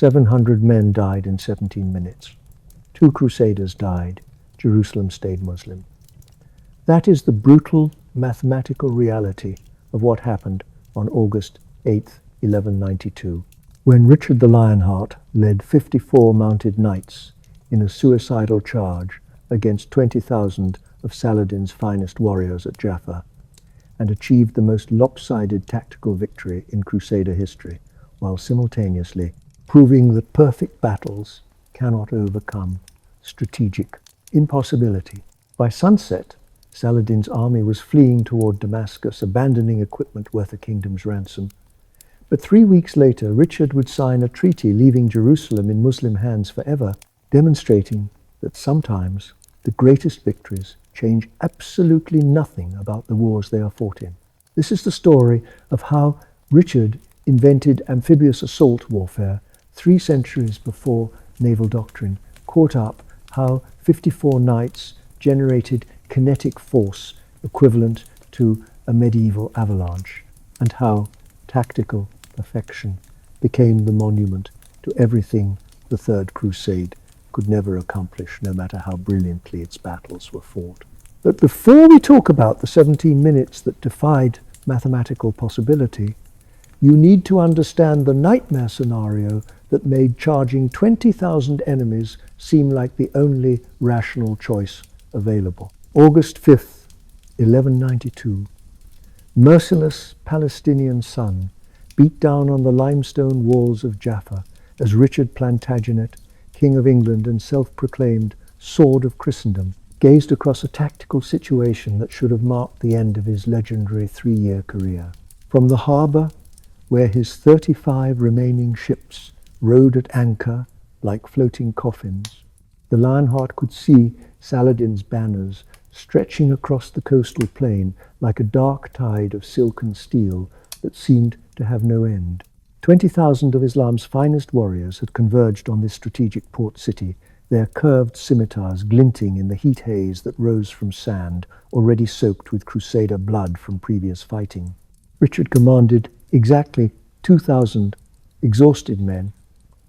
700 men died in 17 minutes. 2 crusaders died. Jerusalem stayed Muslim. That is the brutal mathematical reality of what happened on August 8th, 1192, when Richard the Lionheart led 54 mounted knights in a suicidal charge against 20,000 of Saladin's finest warriors at Jaffa, and achieved the most lopsided tactical victory in Crusader history, while simultaneously proving that perfect battles cannot overcome strategic impossibility. By sunset, Saladin's army was fleeing toward Damascus, abandoning equipment worth a kingdom's ransom. But 3 weeks later, Richard would sign a treaty leaving Jerusalem in Muslim hands forever, demonstrating that sometimes the greatest victories change absolutely nothing about the wars they are fought in. This is the story of how Richard invented amphibious assault warfare 3 centuries before naval doctrine caught up, how 54 knights generated kinetic force equivalent to a medieval avalanche, and how tactical perfection became the monument to everything the Third Crusade could never accomplish, no matter how brilliantly its battles were fought. But before we talk about the 17 minutes that defied mathematical possibility, you need to understand the nightmare scenario that made charging 20,000 enemies seem like the only rational choice available. August 5th, 1192, merciless Palestinian sun beat down on the limestone walls of Jaffa as Richard Plantagenet, King of England and self-proclaimed Sword of Christendom, gazed across a tactical situation that should have marked the end of his legendary 3-year career. From the harbour, where his 35 remaining ships rode at anchor like floating coffins, the Lionheart could see Saladin's banners stretching across the coastal plain like a dark tide of silken steel that seemed to have no end. 20,000 of Islam's finest warriors had converged on this strategic port city, their curved scimitars glinting in the heat haze that rose from sand, already soaked with Crusader blood from previous fighting. Richard commanded exactly 2,000 exhausted men,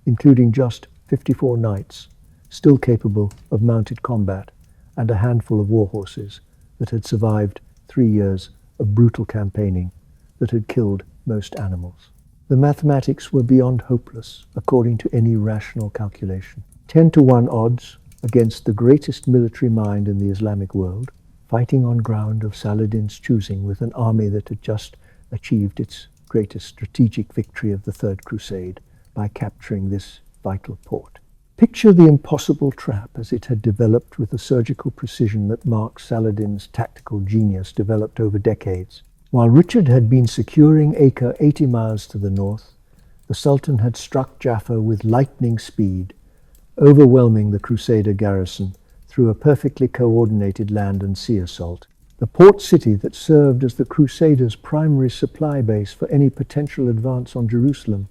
including just 54 knights, still capable of mounted combat, and a handful of war horses that had survived 3 years of brutal campaigning that had killed most animals. The mathematics were beyond hopeless, according to any rational calculation. 10-to-1 odds against the greatest military mind in the Islamic world, fighting on ground of Saladin's choosing with an army that had just achieved its greatest strategic victory of the Third Crusade by capturing this vital port. Picture the impossible trap as it had developed with the surgical precision that marks Saladin's tactical genius developed over decades. While Richard had been securing Acre 80 miles to the north, the Sultan had struck Jaffa with lightning speed, overwhelming the Crusader garrison through a perfectly coordinated land and sea assault. The port city that served as the Crusaders' primary supply base for any potential advance on Jerusalem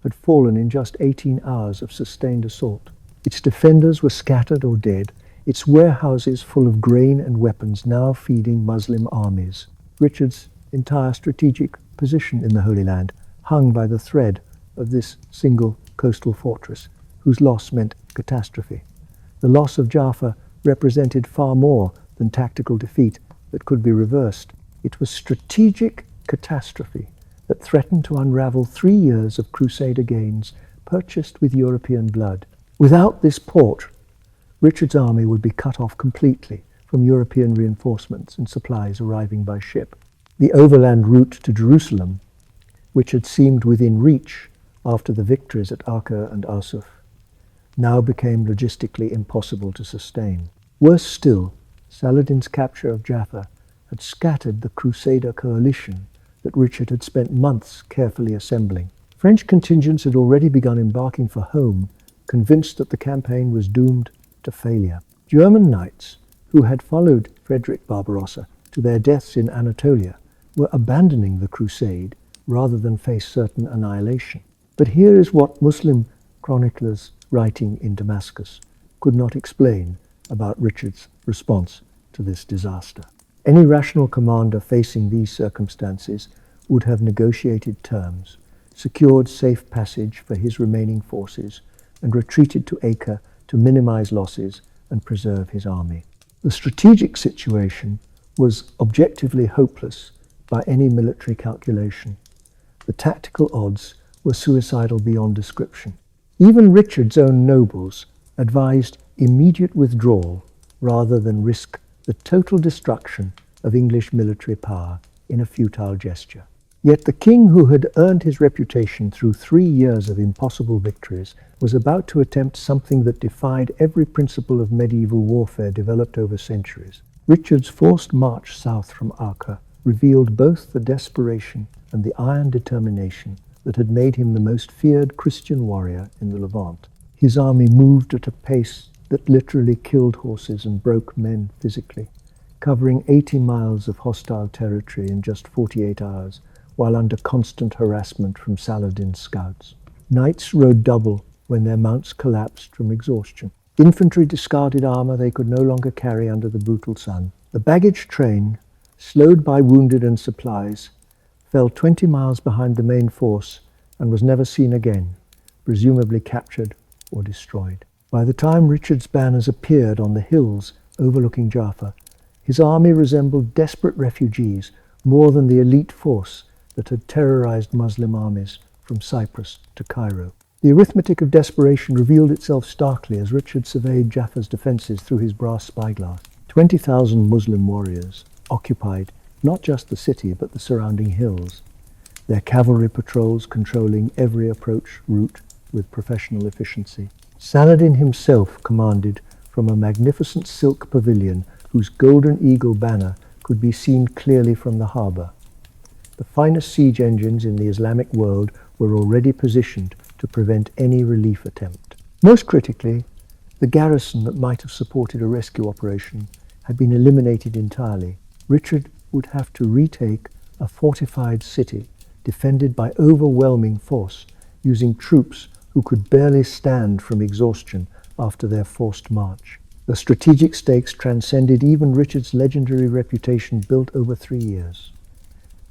had fallen in just 18 hours of sustained assault. Its defenders were scattered or dead, its warehouses full of grain and weapons now feeding Muslim armies. Richard's entire strategic position in the Holy Land hung by the thread of this single coastal fortress, whose loss meant catastrophe. The loss of Jaffa represented far more than tactical defeat that could be reversed. It was strategic catastrophe that threatened to unravel 3 years of Crusader gains purchased with European blood. Without this port, Richard's army would be cut off completely from European reinforcements and supplies arriving by ship. The overland route to Jerusalem, which had seemed within reach after the victories at Acre and Asuf, now became logistically impossible to sustain. Worse still, Saladin's capture of Jaffa had scattered the Crusader coalition that Richard had spent months carefully assembling. French contingents had already begun embarking for home, convinced that the campaign was doomed to failure. German knights, who had followed Frederick Barbarossa to their deaths in Anatolia, were abandoning the crusade rather than face certain annihilation. But here is what Muslim chroniclers writing in Damascus could not explain about Richard's response to this disaster. Any rational commander facing these circumstances would have negotiated terms, secured safe passage for his remaining forces, and retreated to Acre to minimize losses and preserve his army. The strategic situation was objectively hopeless by any military calculation. The tactical odds were suicidal beyond description. Even Richard's own nobles advised immediate withdrawal rather than risk the total destruction of English military power in a futile gesture. Yet the king who had earned his reputation through 3 years of impossible victories was about to attempt something that defied every principle of medieval warfare developed over centuries. Richard's forced march south from Acre revealed both the desperation and the iron determination that had made him the most feared Christian warrior in the Levant. His army moved at a pace that literally killed horses and broke men physically, covering 80 miles of hostile territory in just 48 hours, while under constant harassment from Saladin's scouts. Knights rode double when their mounts collapsed from exhaustion. Infantry discarded armor they could no longer carry under the brutal sun. The baggage train, slowed by wounded and supplies, fell 20 miles behind the main force and was never seen again, presumably captured or destroyed. By the time Richard's banners appeared on the hills overlooking Jaffa, his army resembled desperate refugees more than the elite force that had terrorized Muslim armies from Cyprus to Cairo. The arithmetic of desperation revealed itself starkly as Richard surveyed Jaffa's defenses through his brass spyglass. 20,000 Muslim warriors occupied not just the city but the surrounding hills, their cavalry patrols controlling every approach route with professional efficiency. Saladin himself commanded from a magnificent silk pavilion whose golden eagle banner could be seen clearly from the harbor. The finest siege engines in the Islamic world were already positioned to prevent any relief attempt. Most critically, the garrison that might have supported a rescue operation had been eliminated entirely. Richard would have to retake a fortified city defended by overwhelming force, using troops who could barely stand from exhaustion after their forced march. The strategic stakes transcended even Richard's legendary reputation built over 3 years.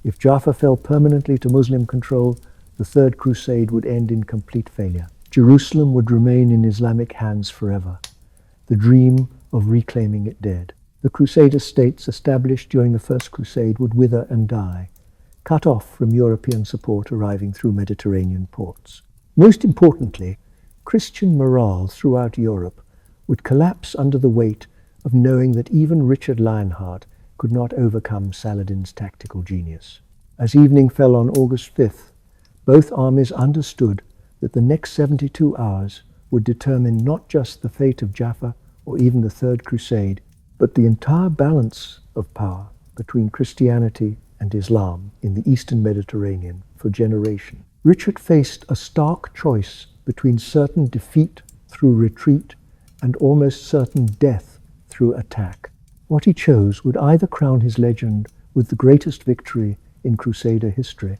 If Jaffa fell permanently to Muslim control, the Third Crusade would end in complete failure. Jerusalem would remain in Islamic hands forever, the dream of reclaiming it dead. The Crusader states established during the First Crusade would wither and die, cut off from European support arriving through Mediterranean ports. Most importantly, Christian morale throughout Europe would collapse under the weight of knowing that even Richard Lionheart could not overcome Saladin's tactical genius. As evening fell on August 5th, both armies understood that the next 72 hours would determine not just the fate of Jaffa or even the Third Crusade, but the entire balance of power between Christianity and Islam in the Eastern Mediterranean for generations. Richard faced a stark choice between certain defeat through retreat and almost certain death through attack. What he chose would either crown his legend with the greatest victory in Crusader history,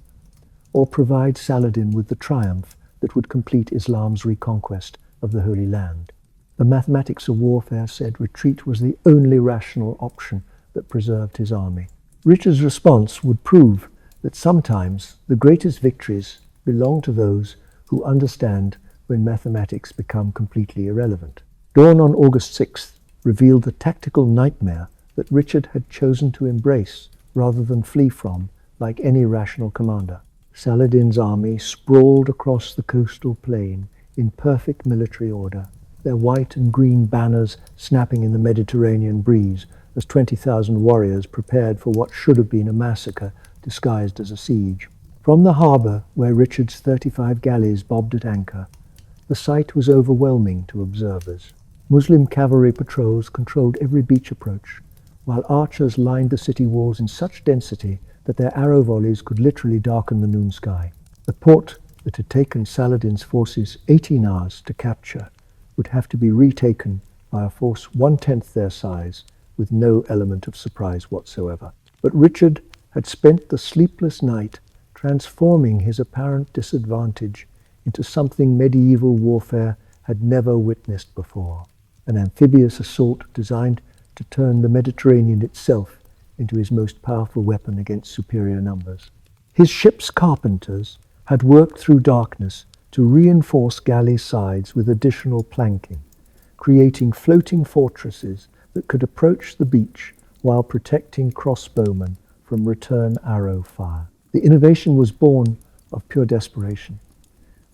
or provide Saladin with the triumph that would complete Islam's reconquest of the Holy Land. The mathematics of warfare said retreat was the only rational option that preserved his army. Richard's response would prove that sometimes the greatest victories belong to those who understand when mathematics become completely irrelevant. Dawn on August 6th revealed the tactical nightmare that Richard had chosen to embrace rather than flee from, like any rational commander. Saladin's army sprawled across the coastal plain in perfect military order, their white and green banners snapping in the Mediterranean breeze as 20,000 warriors prepared for what should have been a massacre disguised as a siege. From the harbor, where Richard's 35 galleys bobbed at anchor, the sight was overwhelming to observers. Muslim cavalry patrols controlled every beach approach, while archers lined the city walls in such density that their arrow volleys could literally darken the noon sky. The port that had taken Saladin's forces 18 hours to capture would have to be retaken by a force 1/10 their size, with no element of surprise whatsoever. But Richard had spent the sleepless night transforming his apparent disadvantage into something medieval warfare had never witnessed before, an amphibious assault designed to turn the Mediterranean itself into his most powerful weapon against superior numbers. His ship's carpenters, had worked through darkness to reinforce galley sides with additional planking, creating floating fortresses that could approach the beach while protecting crossbowmen from return arrow fire. The innovation was born of pure desperation,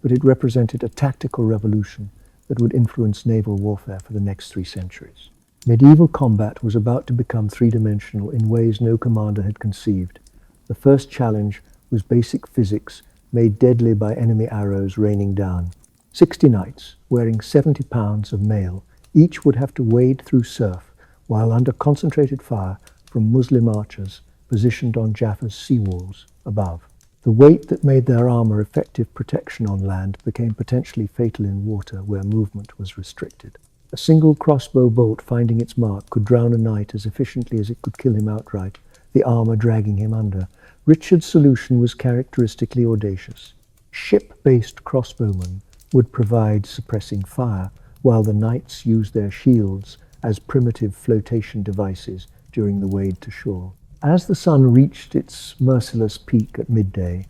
but it represented a tactical revolution that would influence naval warfare for the next 3 centuries. Medieval combat was about to become three-dimensional in ways no commander had conceived. The first challenge was basic physics made deadly by enemy arrows raining down. 60 knights, wearing 70 pounds of mail, each would have to wade through surf while under concentrated fire from Muslim archers positioned on Jaffa's seawalls above. The weight that made their armor effective protection on land became potentially fatal in water where movement was restricted. A single crossbow bolt finding its mark could drown a knight as efficiently as it could kill him outright, the armor dragging him under. Richard's solution was characteristically audacious. Ship-based crossbowmen would provide suppressing fire, while the knights used their shields as primitive flotation devices during the wade to shore. As the sun reached its merciless peak at midday,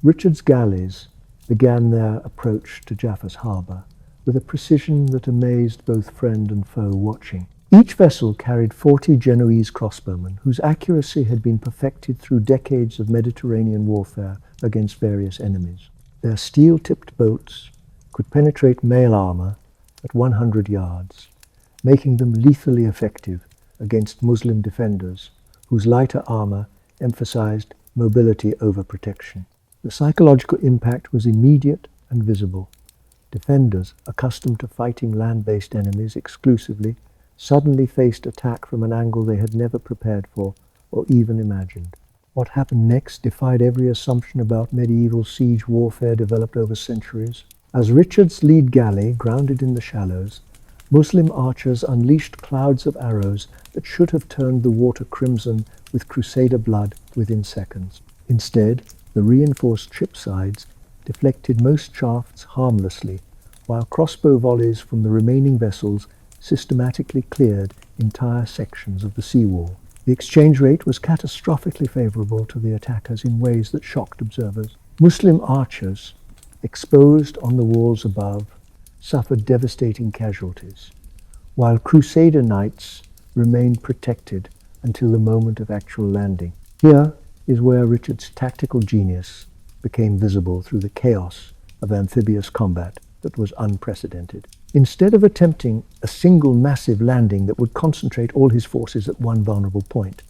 Richard's galleys began their approach to Jaffa's harbour with a precision that amazed both friend and foe watching. Each vessel carried 40 Genoese crossbowmen, whose accuracy had been perfected through decades of Mediterranean warfare against various enemies. Their steel-tipped bolts could penetrate mail armor at 100 yards, making them lethally effective against Muslim defenders, whose lighter armor emphasized mobility over protection. The psychological impact was immediate and visible. Defenders, accustomed to fighting land-based enemies exclusively, suddenly faced attack from an angle they had never prepared for or even imagined. What happened next defied every assumption about medieval siege warfare developed over centuries. As Richard's lead galley grounded in the shallows, Muslim archers unleashed clouds of arrows that should have turned the water crimson with Crusader blood within seconds. Instead, the reinforced ship sides deflected most shafts harmlessly, while crossbow volleys from the remaining vessels systematically cleared entire sections of the seawall. The exchange rate was catastrophically favorable to the attackers in ways that shocked observers. Muslim archers, exposed on the walls above, suffered devastating casualties, while Crusader knights remained protected until the moment of actual landing. Here is where Richard's tactical genius became visible through the chaos of amphibious combat that was unprecedented. Instead of attempting a single massive landing that would concentrate all his forces at one vulnerable point,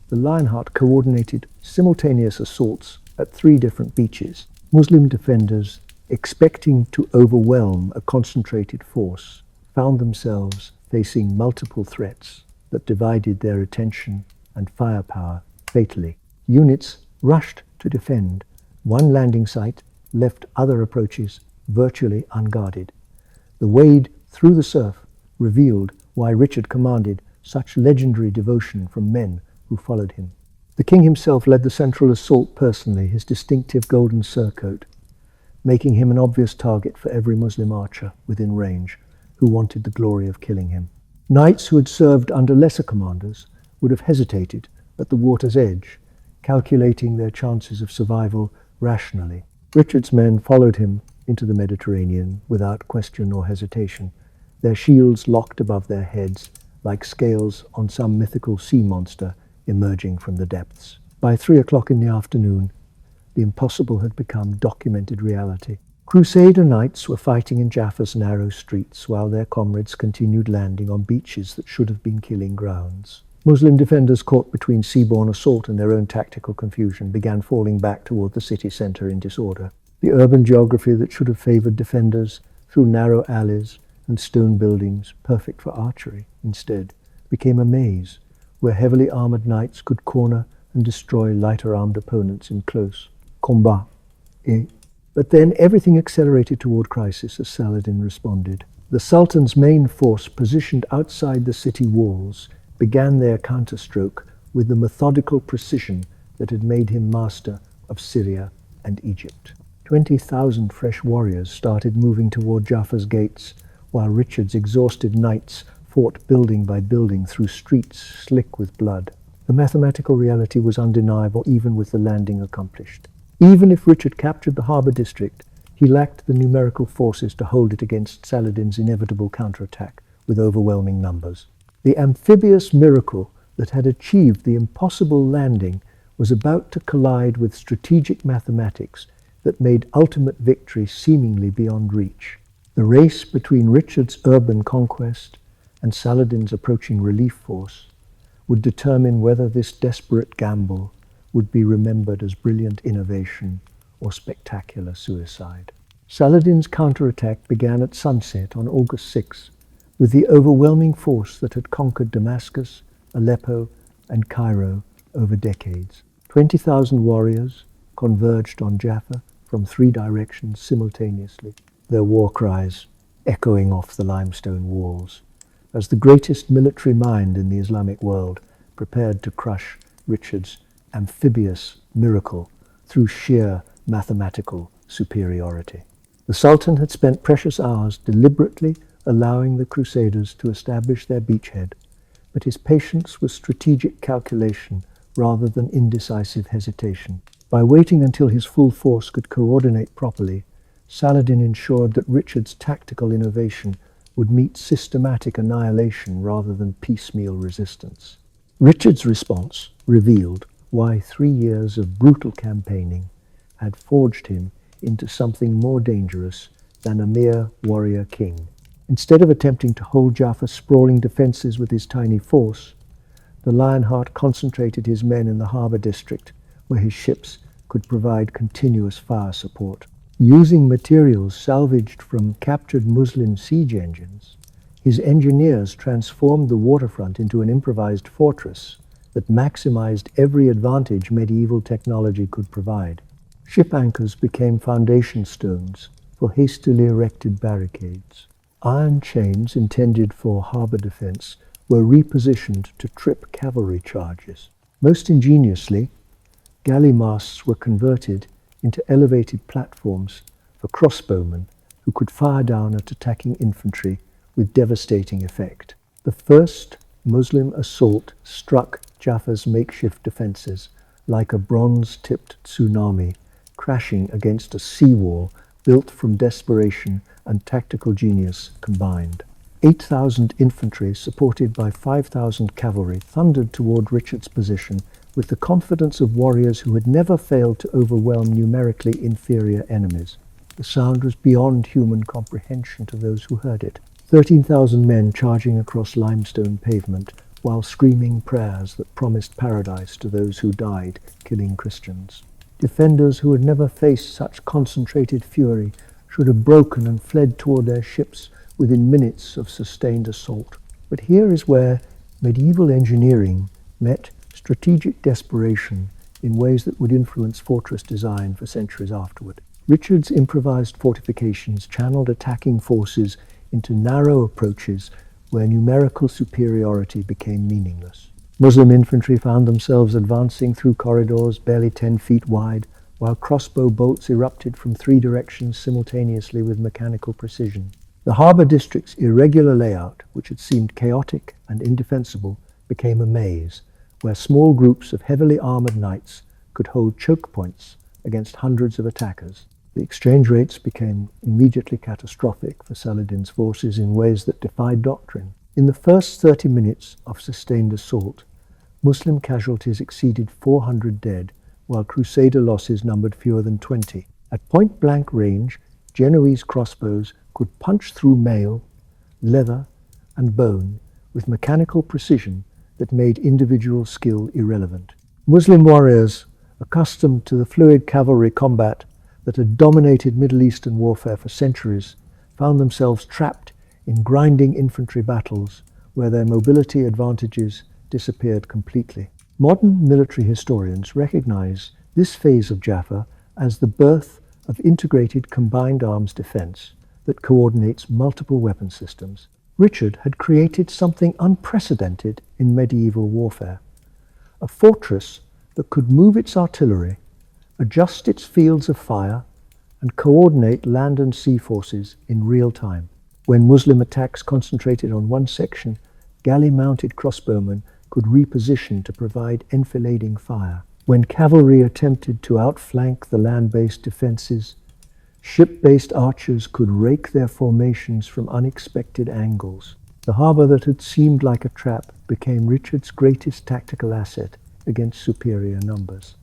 the Lionheart coordinated simultaneous assaults at 3 different beaches. Muslim defenders, expecting to overwhelm a concentrated force, found themselves facing multiple threats that divided their attention and firepower fatally. Units rushed to defend. One landing site left other approaches virtually unguarded. The wade through the surf revealed why Richard commanded such legendary devotion from men who followed him. The king himself led the central assault personally, his distinctive golden surcoat, making him an obvious target for every Muslim archer within range who wanted the glory of killing him. Knights who had served under lesser commanders would have hesitated at the water's edge, calculating their chances of survival rationally. Richard's men followed him into the Mediterranean without question or hesitation, their shields locked above their heads like scales on some mythical sea monster emerging from the depths. By 3 o'clock in the afternoon, the impossible had become documented reality. Crusader knights were fighting in Jaffa's narrow streets while their comrades continued landing on beaches that should have been killing grounds. Muslim defenders caught between seaborne assault and their own tactical confusion began falling back toward the city center in disorder. The urban geography that should have favored defenders through narrow alleys and stone buildings, perfect for archery, instead became a maze where heavily armored knights could corner and destroy lighter armed opponents in close combat. But then everything accelerated toward crisis as Saladin responded. The Sultan's main force, positioned outside the city walls, began their counterstroke with the methodical precision that had made him master of Syria and Egypt. 20,000 fresh warriors started moving toward Jaffa's gates, while Richard's exhausted knights fought building by building through streets slick with blood. The mathematical reality was undeniable even with the landing accomplished. Even if Richard captured the harbour district, he lacked the numerical forces to hold it against Saladin's inevitable counterattack with overwhelming numbers. The amphibious miracle that had achieved the impossible landing was about to collide with strategic mathematics that made ultimate victory seemingly beyond reach. The race between Richard's urban conquest and Saladin's approaching relief force would determine whether this desperate gamble would be remembered as brilliant innovation or spectacular suicide. Saladin's counterattack began at sunset on August 6, with the overwhelming force that had conquered Damascus, Aleppo, and Cairo over decades. 20,000 warriors converged on Jaffa from 3 directions simultaneously, their war cries echoing off the limestone walls, as the greatest military mind in the Islamic world prepared to crush Richard's amphibious miracle through sheer mathematical superiority. The Sultan had spent precious hours deliberately allowing the Crusaders to establish their beachhead, but his patience was strategic calculation rather than indecisive hesitation. By waiting until his full force could coordinate properly, Saladin ensured that Richard's tactical innovation would meet systematic annihilation rather than piecemeal resistance. Richard's response revealed why 3 years of brutal campaigning had forged him into something more dangerous than a mere warrior king. Instead of attempting to hold Jaffa's sprawling defences with his tiny force, the Lionheart concentrated his men in the harbour district, where his ships could provide continuous fire support. Using materials salvaged from captured Muslim siege engines, his engineers transformed the waterfront into an improvised fortress that maximized every advantage medieval technology could provide. Ship anchors became foundation stones for hastily erected barricades. Iron chains intended for harbour defence were repositioned to trip cavalry charges. Most ingeniously, galley masts were converted into elevated platforms for crossbowmen who could fire down at attacking infantry with devastating effect. The first Muslim assault struck Jaffa's makeshift defences like a bronze-tipped tsunami crashing against a seawall built from desperation and tactical genius combined. 8,000 infantry, supported by 5,000 cavalry, thundered toward Richard's position with the confidence of warriors who had never failed to overwhelm numerically inferior enemies. The sound was beyond human comprehension to those who heard it. 13,000 men charging across limestone pavement while screaming prayers that promised paradise to those who died killing Christians. Defenders who had never faced such concentrated fury should have broken and fled toward their ships within minutes of sustained assault. But here is where medieval engineering met strategic desperation in ways that would influence fortress design for centuries afterward. Richard's improvised fortifications channeled attacking forces into narrow approaches where numerical superiority became meaningless. Muslim infantry found themselves advancing through corridors barely 10 feet wide, while crossbow bolts erupted from 3 directions simultaneously with mechanical precision. The harbour district's irregular layout, which had seemed chaotic and indefensible, became a maze, where small groups of heavily armoured knights could hold choke points against hundreds of attackers. The exchange rates became immediately catastrophic for Saladin's forces in ways that defied doctrine. In the first 30 minutes of sustained assault, Muslim casualties exceeded 400 dead, while Crusader losses numbered fewer than 20. At point-blank range, Genoese crossbows could punch through mail, leather, and bone with mechanical precision that made individual skill irrelevant. Muslim warriors, accustomed to the fluid cavalry combat that had dominated Middle Eastern warfare for centuries, found themselves trapped in grinding infantry battles where their mobility advantages disappeared completely. Modern military historians recognize this phase of Jaffa as the birth of integrated combined arms defense that coordinates multiple weapon systems. Richard had created something unprecedented in medieval warfare, a fortress that could move its artillery, adjust its fields of fire, and coordinate land and sea forces in real time. When Muslim attacks concentrated on one section, galley-mounted crossbowmen could reposition to provide enfilading fire. When cavalry attempted to outflank the land-based defenses, ship-based archers could rake their formations from unexpected angles. The harbour that had seemed like a trap became Richard's greatest tactical asset against superior numbers.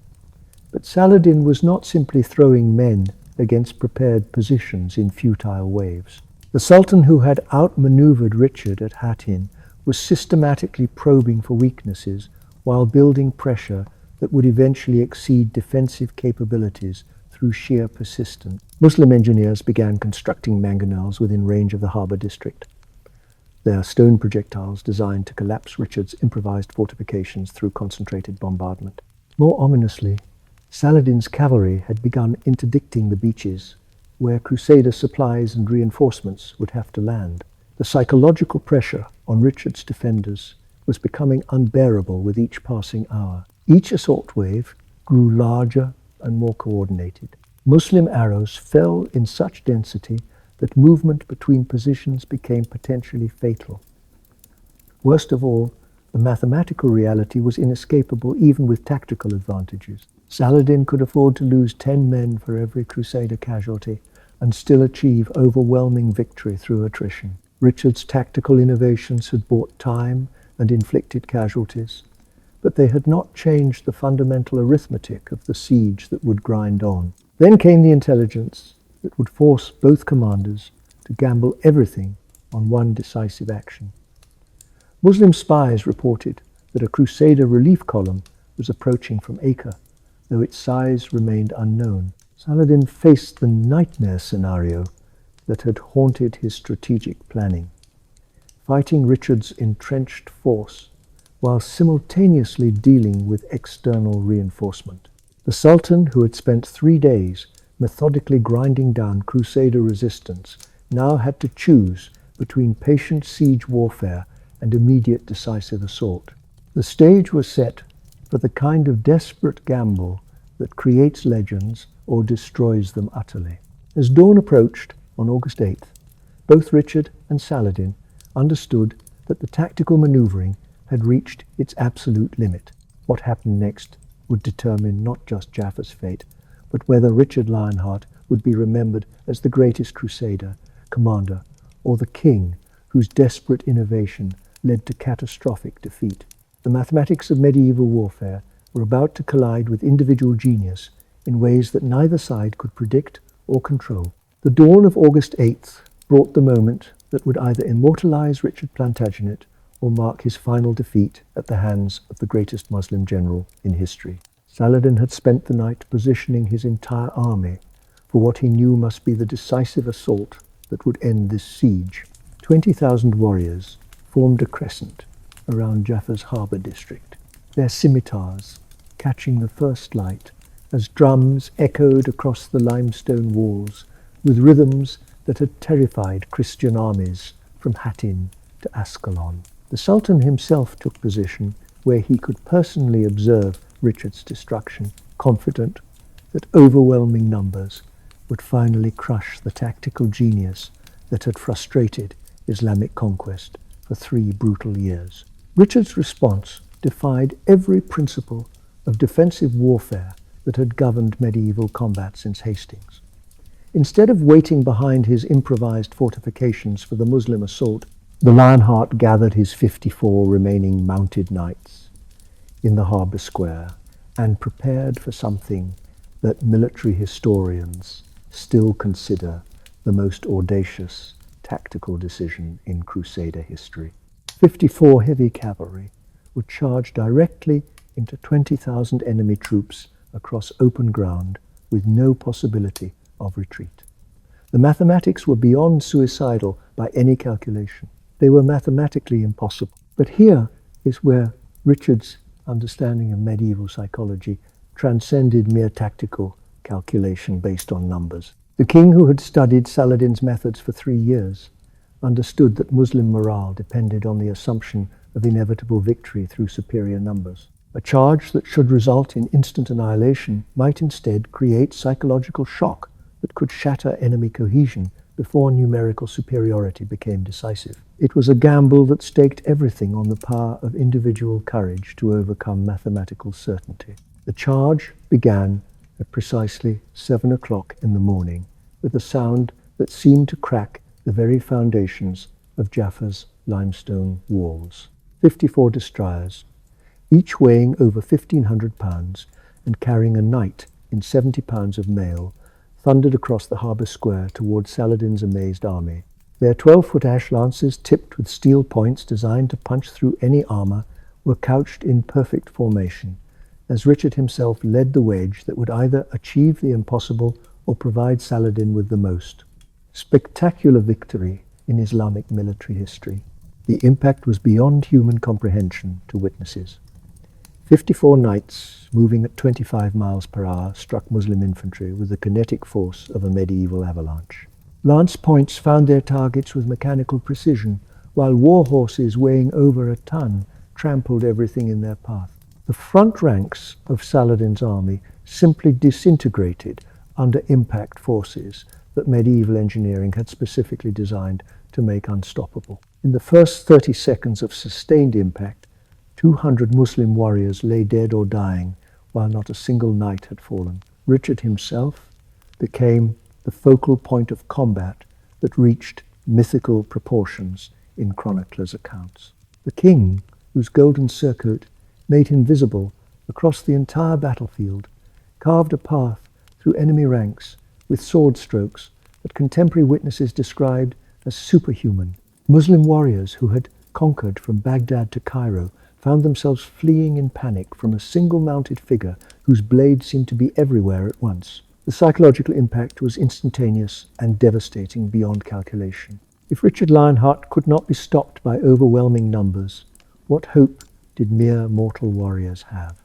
But Saladin was not simply throwing men against prepared positions in futile waves. The Sultan, who had outmaneuvered Richard at Hattin, was systematically probing for weaknesses while building pressure that would eventually exceed defensive capabilities through sheer persistence. Muslim engineers began constructing mangonels within range of the harbour district. They are stone projectiles designed to collapse Richard's improvised fortifications through concentrated bombardment. More ominously, Saladin's cavalry had begun interdicting the beaches where Crusader supplies and reinforcements would have to land. The psychological pressure on Richard's defenders was becoming unbearable with each passing hour. Each assault wave grew larger and more coordinated. Muslim arrows fell in such density that movement between positions became potentially fatal. Worst of all, the mathematical reality was inescapable even with tactical advantages. Saladin could afford to lose 10 men for every Crusader casualty and still achieve overwhelming victory through attrition. Richard's tactical innovations had bought time and inflicted casualties, but they had not changed the fundamental arithmetic of the siege that would grind on. Then came the intelligence that would force both commanders to gamble everything on one decisive action. Muslim spies reported that a Crusader relief column was approaching from Acre, though its size remained unknown. Saladin faced the nightmare scenario that had haunted his strategic planning, fighting Richard's entrenched force while simultaneously dealing with external reinforcement. The Sultan, who had spent 3 days methodically grinding down Crusader resistance, now had to choose between patient siege warfare and immediate decisive assault. The stage was set for the kind of desperate gamble that creates legends or destroys them utterly. As dawn approached on August 8th, both Richard and Saladin understood that the tactical maneuvering had reached its absolute limit. What happened next would determine not just Jaffa's fate, but whether Richard Lionheart would be remembered as the greatest Crusader, commander, or the king whose desperate innovation led to catastrophic defeat. The mathematics of medieval warfare were about to collide with individual genius in ways that neither side could predict or control. The dawn of August 8th brought the moment that would either immortalize Richard Plantagenet or mark his final defeat at the hands of the greatest Muslim general in history. Saladin had spent the night positioning his entire army for what he knew must be the decisive assault that would end this siege. 20,000 warriors formed a crescent around Jaffa's harbour district, their scimitars catching the first light as drums echoed across the limestone walls with rhythms that had terrified Christian armies from Hattin to Ascalon. The Sultan himself took position where he could personally observe Richard's destruction, confident that overwhelming numbers would finally crush the tactical genius that had frustrated Islamic conquest for 3 brutal years. Richard's response defied every principle of defensive warfare that had governed medieval combat since Hastings. Instead of waiting behind his improvised fortifications for the Muslim assault, the Lionheart gathered his 54 remaining mounted knights in the harbour square and prepared for something that military historians still consider the most audacious tactical decision in Crusader history. 54 heavy cavalry would charge directly into 20,000 enemy troops across open ground with no possibility of retreat. The mathematics were beyond suicidal by any calculation. They were mathematically impossible. But here is where Richard's understanding of medieval psychology transcended mere tactical calculation based on numbers. The king, who had studied Saladin's methods for 3 years, understood that Muslim morale depended on the assumption of inevitable victory through superior numbers. A charge that should result in instant annihilation might instead create psychological shock that could shatter enemy cohesion before numerical superiority became decisive. It was a gamble that staked everything on the power of individual courage to overcome mathematical certainty. The charge began at precisely 7 o'clock in the morning with a sound that seemed to crack the very foundations of Jaffa's limestone walls. 54 destroyers, each weighing over 1,500 pounds and carrying a knight in 70 pounds of mail, thundered across the harbour square towards Saladin's amazed army. Their 12-foot ash lances, tipped with steel points designed to punch through any armour, were couched in perfect formation, as Richard himself led the wedge that would either achieve the impossible or provide Saladin with the most. Spectacular victory in Islamic military history. The impact was beyond human comprehension to witnesses. 54 knights, moving at 25 miles per hour, struck Muslim infantry with the kinetic force of a medieval avalanche. Lance points found their targets with mechanical precision, while war horses weighing over a ton trampled everything in their path. The front ranks of Saladin's army simply disintegrated under impact forces that medieval engineering had specifically designed to make unstoppable. In the first 30 seconds of sustained impact, 200 Muslim warriors lay dead or dying, while not a single knight had fallen. Richard himself became the focal point of combat that reached mythical proportions in chroniclers' accounts. The king, whose golden surcoat made him visible across the entire battlefield, carved a path through enemy ranks with sword strokes that contemporary witnesses described as superhuman. Muslim warriors who had conquered from Baghdad to Cairo found themselves fleeing in panic from a single mounted figure whose blade seemed to be everywhere at once. The psychological impact was instantaneous and devastating beyond calculation. If Richard Lionheart could not be stopped by overwhelming numbers, what hope did mere mortal warriors have?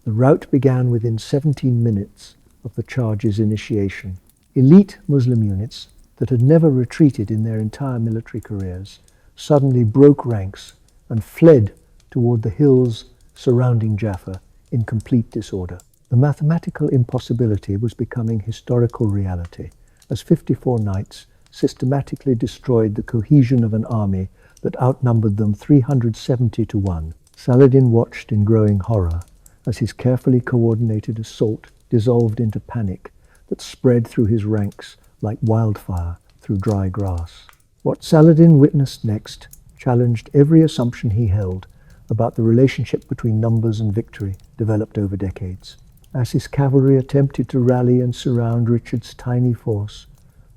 The rout began within 17 minutes of the charge's initiation. Elite Muslim units that had never retreated in their entire military careers suddenly broke ranks and fled toward the hills surrounding Jaffa in complete disorder. The mathematical impossibility was becoming historical reality as 54 knights systematically destroyed the cohesion of an army that outnumbered them 370 to 1. Saladin watched in growing horror as his carefully coordinated assault dissolved into panic that spread through his ranks like wildfire through dry grass. What Saladin witnessed next challenged every assumption he held about the relationship between numbers and victory developed over decades. As his cavalry attempted to rally and surround Richard's tiny force,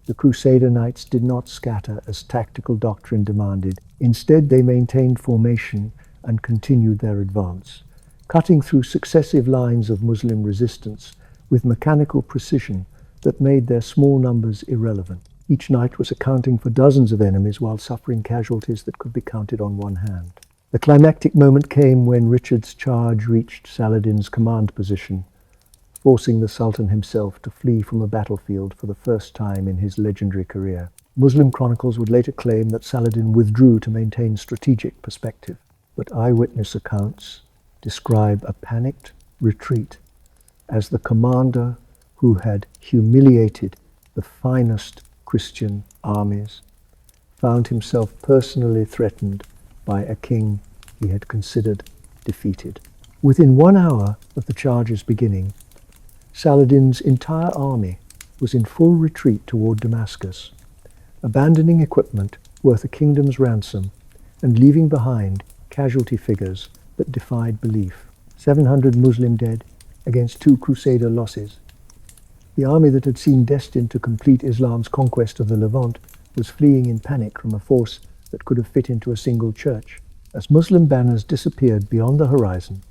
the Crusader knights did not scatter as tactical doctrine demanded. Instead, they maintained formation and continued their advance, cutting through successive lines of Muslim resistance with mechanical precision that made their small numbers irrelevant. Each knight was accounting for dozens of enemies while suffering casualties that could be counted on one hand. The climactic moment came when Richard's charge reached Saladin's command position, forcing the Sultan himself to flee from a battlefield for the first time in his legendary career. Muslim chronicles would later claim that Saladin withdrew to maintain strategic perspective, but eyewitness accounts describe a panicked retreat as the commander who had humiliated the finest Christian armies found himself personally threatened by a king he had considered defeated. Within 1 hour of the charge's beginning, Saladin's entire army was in full retreat toward Damascus, abandoning equipment worth a kingdom's ransom and leaving behind casualty figures that defied belief. 700 Muslim dead against 2 Crusader losses. The army that had seemed destined to complete Islam's conquest of the Levant was fleeing in panic from a force that could have fit into a single church. As Muslim banners disappeared beyond the horizon,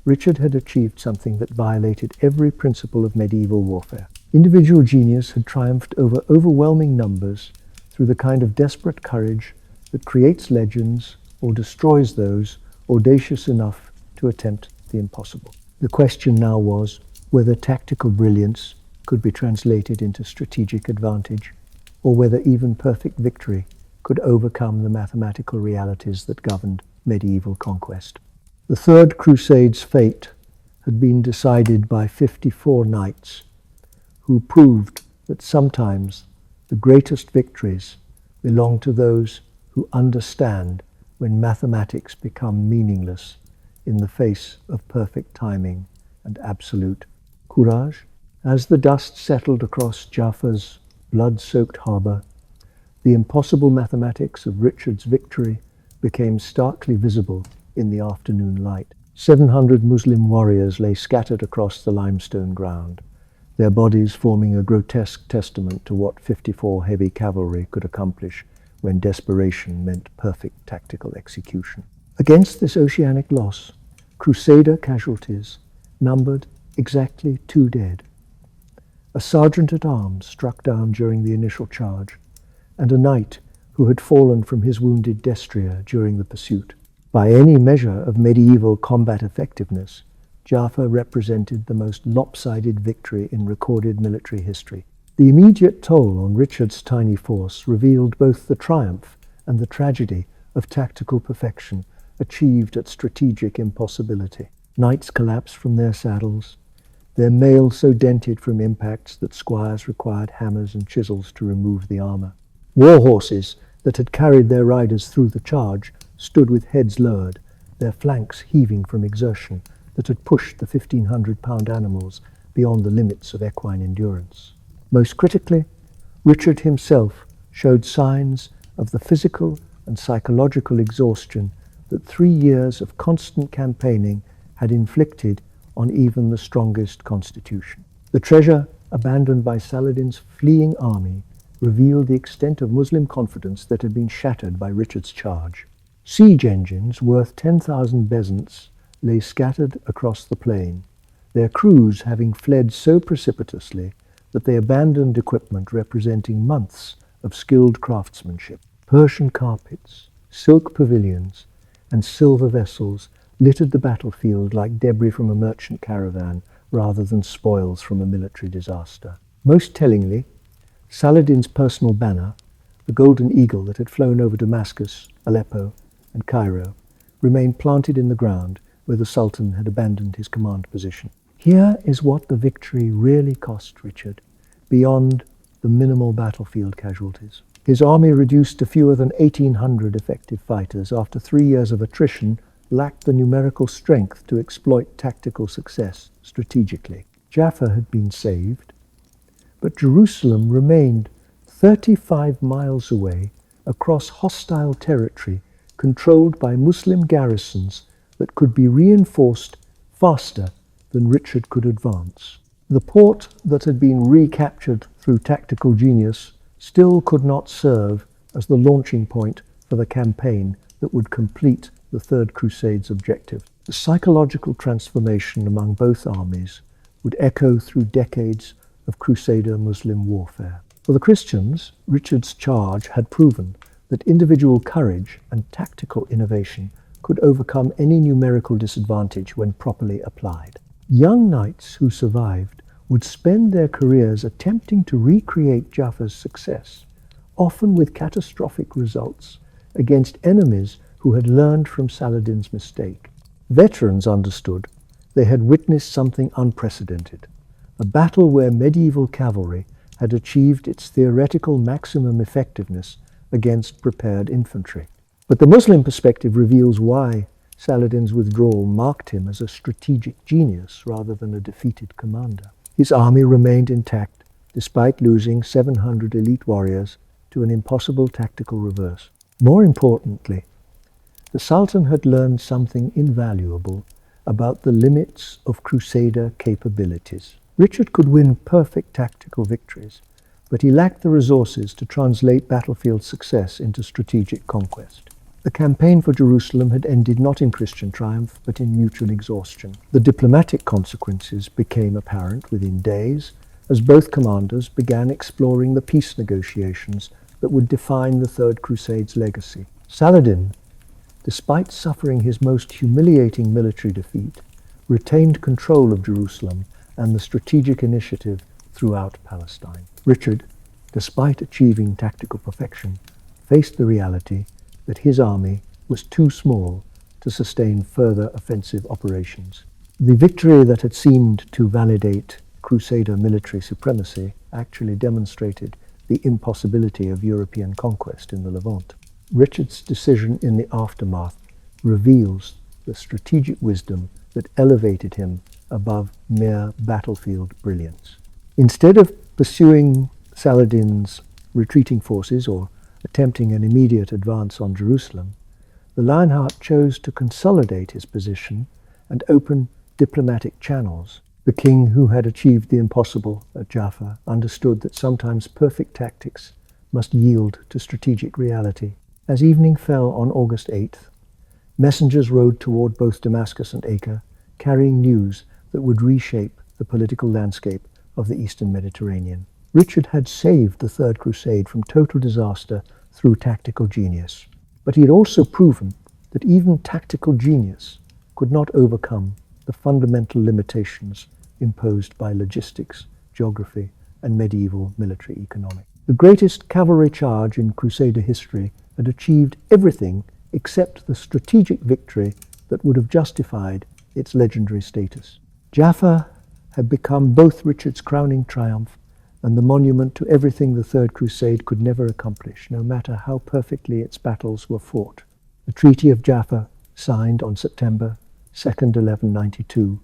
Richard had achieved something that violated every principle of medieval warfare. Individual genius had triumphed over overwhelming numbers through the kind of desperate courage that creates legends or destroys those audacious enough to attempt the impossible. The question now was whether tactical brilliance could be translated into strategic advantage, or whether even perfect victory could overcome the mathematical realities that governed medieval conquest. The Third Crusade's fate had been decided by 54 knights who proved that sometimes the greatest victories belong to those who understand when mathematics become meaningless in the face of perfect timing and absolute courage. As the dust settled across Jaffa's blood-soaked harbour, the impossible mathematics of Richard's victory became starkly visible in the afternoon light. 700 Muslim warriors lay scattered across the limestone ground, their bodies forming a grotesque testament to what 54 heavy cavalry could accomplish when desperation meant perfect tactical execution. Against this oceanic loss, Crusader casualties numbered exactly 2 dead. A sergeant-at-arms struck down during the initial charge, and a knight who had fallen from his wounded destrier during the pursuit. By any measure of medieval combat effectiveness, Jaffa represented the most lopsided victory in recorded military history. The immediate toll on Richard's tiny force revealed both the triumph and the tragedy of tactical perfection achieved at strategic impossibility. Knights collapsed from their saddles, their mail so dented from impacts that squires required hammers and chisels to remove the armour. War horses that had carried their riders through the charge stood with heads lowered, their flanks heaving from exertion that had pushed the 1,500-pound animals beyond the limits of equine endurance. Most critically, Richard himself showed signs of the physical and psychological exhaustion that 3 years of constant campaigning had inflicted on even the strongest constitution. The treasure abandoned by Saladin's fleeing army revealed the extent of Muslim confidence that had been shattered by Richard's charge. Siege engines worth 10,000 bezants lay scattered across the plain, their crews having fled so precipitously that they abandoned equipment representing months of skilled craftsmanship. Persian carpets, silk pavilions, and silver vessels littered the battlefield like debris from a merchant caravan rather than spoils from a military disaster. Most tellingly, Saladin's personal banner, the golden eagle that had flown over Damascus, Aleppo, and Cairo, remained planted in the ground where the Sultan had abandoned his command position. Here is what the victory really cost Richard, beyond the minimal battlefield casualties. His army, reduced to fewer than 1,800 effective fighters after 3 years of attrition, lacked the numerical strength to exploit tactical success strategically. Jaffa had been saved, but Jerusalem remained 35 miles away across hostile territory controlled by Muslim garrisons that could be reinforced faster than Richard could advance. The port that had been recaptured through tactical genius still could not serve as the launching point for the campaign that would complete the Third Crusade's objective. The psychological transformation among both armies would echo through decades of Crusader Muslim warfare. For the Christians, Richard's charge had proven that individual courage and tactical innovation could overcome any numerical disadvantage when properly applied. Young knights who survived would spend their careers attempting to recreate Jaffa's success, often with catastrophic results, against enemies who had learned from Saladin's mistake. Veterans understood they had witnessed something unprecedented, a battle where medieval cavalry had achieved its theoretical maximum effectiveness against prepared infantry. But the Muslim perspective reveals why Saladin's withdrawal marked him as a strategic genius rather than a defeated commander. His army remained intact despite losing 700 elite warriors to an impossible tactical reverse. More importantly, the Sultan had learned something invaluable about the limits of Crusader capabilities. Richard could win perfect tactical victories, but he lacked the resources to translate battlefield success into strategic conquest. The campaign for Jerusalem had ended not in Christian triumph, but in mutual exhaustion. The diplomatic consequences became apparent within days, as both commanders began exploring the peace negotiations that would define the Third Crusade's legacy. Saladin, despite suffering his most humiliating military defeat, retained control of Jerusalem and the strategic initiative throughout Palestine. Richard, despite achieving tactical perfection, faced the reality that his army was too small to sustain further offensive operations. The victory that had seemed to validate Crusader military supremacy actually demonstrated the impossibility of European conquest in the Levant. Richard's decision in the aftermath reveals the strategic wisdom that elevated him above mere battlefield brilliance. Instead of pursuing Saladin's retreating forces or attempting an immediate advance on Jerusalem, the Lionheart chose to consolidate his position and open diplomatic channels. The king, who had achieved the impossible at Jaffa, understood that sometimes perfect tactics must yield to strategic reality. As evening fell on August 8th, messengers rode toward both Damascus and Acre, carrying news that would reshape the political landscape of the Eastern Mediterranean. Richard had saved the Third Crusade from total disaster through tactical genius. But he had also proven that even tactical genius could not overcome the fundamental limitations imposed by logistics, geography, and medieval military economics. The greatest cavalry charge in Crusader history had achieved everything except the strategic victory that would have justified its legendary status. Jaffa had become both Richard's crowning triumph and the monument to everything the Third Crusade could never accomplish, no matter how perfectly its battles were fought. The Treaty of Jaffa, signed on September 2nd, 1192,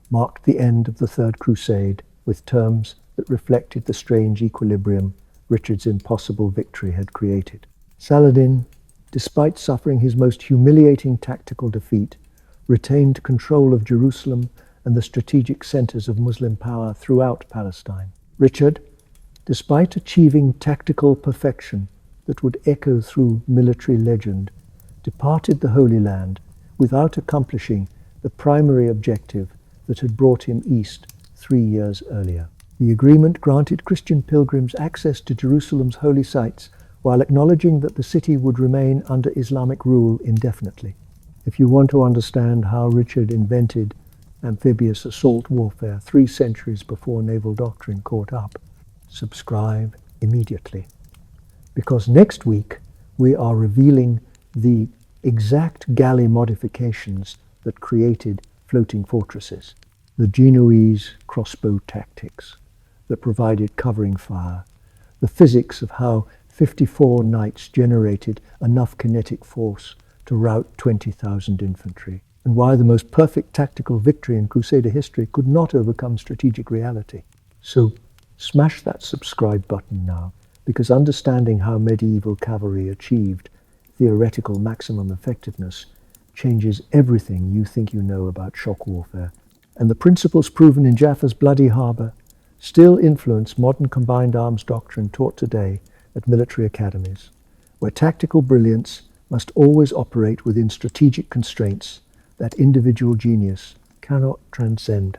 marked the end of the Third Crusade with terms that reflected the strange equilibrium Richard's impossible victory had created. Saladin, despite suffering his most humiliating tactical defeat, retained control of Jerusalem and the strategic centers of Muslim power throughout Palestine. Richard, despite achieving tactical perfection that would echo through military legend, departed the Holy Land without accomplishing the primary objective that had brought him east 3 years earlier. The agreement granted Christian pilgrims access to Jerusalem's holy sites while acknowledging that the city would remain under Islamic rule indefinitely. If you want to understand how Richard invented amphibious assault warfare 3 centuries before naval doctrine caught up, subscribe immediately. Because next week we are revealing the exact galley modifications that created floating fortresses, the Genoese crossbow tactics that provided covering fire, the physics of how 54 knights generated enough kinetic force to rout 20,000 infantry, and why the most perfect tactical victory in Crusader history could not overcome strategic reality. So smash that subscribe button now, because understanding how medieval cavalry achieved theoretical maximum effectiveness changes everything you think you know about shock warfare. And the principles proven in Jaffa's bloody harbour still influence modern combined arms doctrine taught today at military academies, where tactical brilliance must always operate within strategic constraints that individual genius cannot transcend.